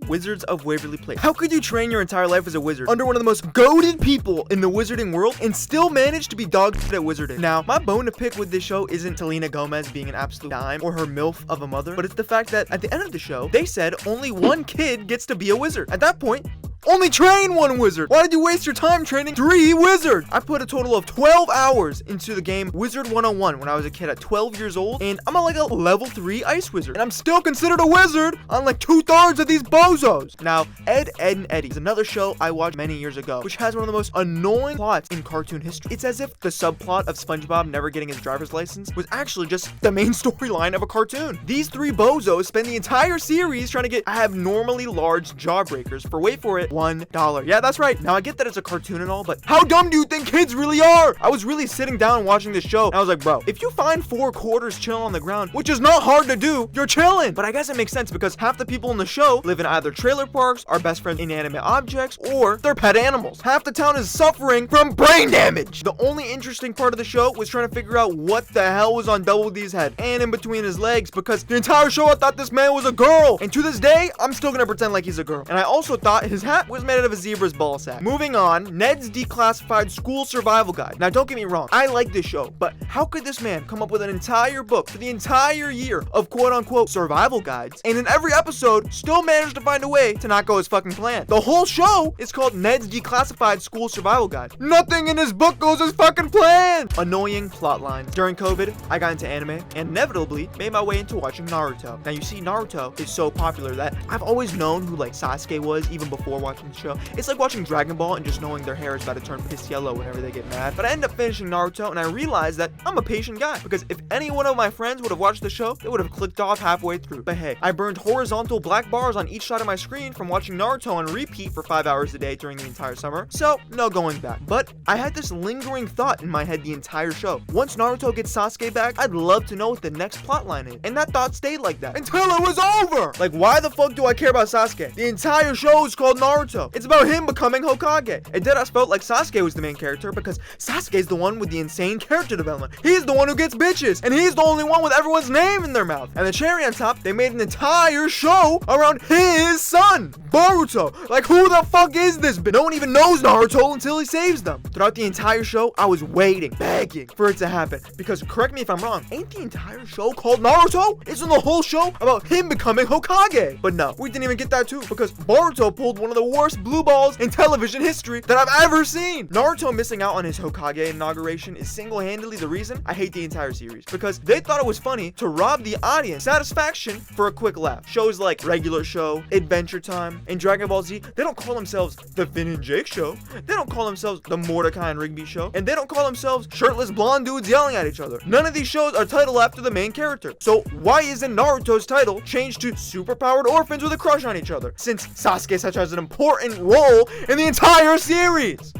Wizards of Waverly Place. How could you train your entire life as a wizard under one of the most goated people in the wizarding world and still manage to be dog shit at wizarding? Now, my bone to pick with this show isn't Selena Gomez being an absolute dime or her MILF of a mother, but it's the fact that at the end of the show, they said only one kid gets to be a wizard. At that point, only train one wizard. Why did you waste your time training 3 wizards? I put a total of 12 hours into the game Wizard 101 when I was a kid at 12 years old, and I'm on like a level 3 ice wizard, and I'm still considered a wizard on like 2/3 of these bozos. Now, Ed, Edd and Eddy is another show I watched many years ago, which has one of the most annoying plots in cartoon history. It's as if the subplot of SpongeBob never getting his driver's license was actually just the main storyline of a cartoon. These 3 bozos spend the entire series trying to get abnormally large jawbreakers for, wait for it, $1. Yeah, that's right. Now, I get that it's a cartoon and all, but how dumb do you think kids really are? I was really sitting down watching this show, and I was like, bro, if you find 4 quarters chilling on the ground, which is not hard to do, you're chilling. But I guess it makes sense because half the people in the show live in either trailer parks, are best friends inanimate objects, or they're pet animals. Half the town is suffering from brain damage. The only interesting part of the show was trying to figure out what the hell was on Double D's head and in between his legs, because the entire show I thought this man was a girl, and to this day, I'm still gonna pretend like he's a girl. And I also thought his hat was made out of a zebra's ball sack. Moving on, Ned's Declassified School Survival Guide. Now, don't get me wrong, I like this show, but how could this man come up with an entire book for the entire year of quote-unquote survival guides, and in every episode, still manage to find a way to not go his fucking plan? The whole show is called Ned's Declassified School Survival Guide. Nothing in his book goes as fucking planned! Annoying plot lines. During COVID, I got into anime, and inevitably made my way into watching Naruto. Now, you see, Naruto is so popular that I've always known who, like, Sasuke was, even before watching the show. It's like watching Dragon Ball and just knowing their hair is about to turn piss yellow whenever they get mad. But I ended up finishing Naruto, and I realized that I'm a patient guy, because if any one of my friends would have watched the show, they would have clicked off halfway through. But hey, I burned horizontal black bars on each side of my screen from watching Naruto on repeat for 5 hours a day during the entire summer, so no going back. But I had this lingering thought in my head the entire show. Once Naruto gets Sasuke back, I'd love to know what the next plotline is. And that thought stayed like that until it was over! Like, why the fuck do I care about Sasuke? The entire show is called Naruto. It's about him becoming Hokage. And Deadass felt like Sasuke was the main character because Sasuke's the one with the insane character development. He's the one who gets bitches, and he's the only one with everyone's name in their mouth. And the cherry on top, they made an entire show around his son, Boruto. Like, who the fuck is this bitch? No one even knows Naruto until he saves them. Throughout the entire show, I was waiting, begging for it to happen. Because, correct me if I'm wrong, ain't the entire show called Naruto? Isn't the whole show about him becoming Hokage? But no, we didn't even get that too, because Boruto pulled one of the worst blue balls in television history that I've ever seen. Naruto missing out on his Hokage inauguration is single-handedly the reason I hate the entire series, because they thought it was funny to rob the audience satisfaction for a quick laugh. Shows like Regular Show, Adventure Time, and Dragon Ball Z, they don't call themselves the Finn and Jake Show, they don't call themselves the Mordecai and Rigby Show, and they don't call themselves shirtless blonde dudes yelling at each other. None of these shows are titled after the main character. So why isn't Naruto's title changed to Superpowered Orphans with a Crush on Each Other, since Sasuke such has an important role in the entire series?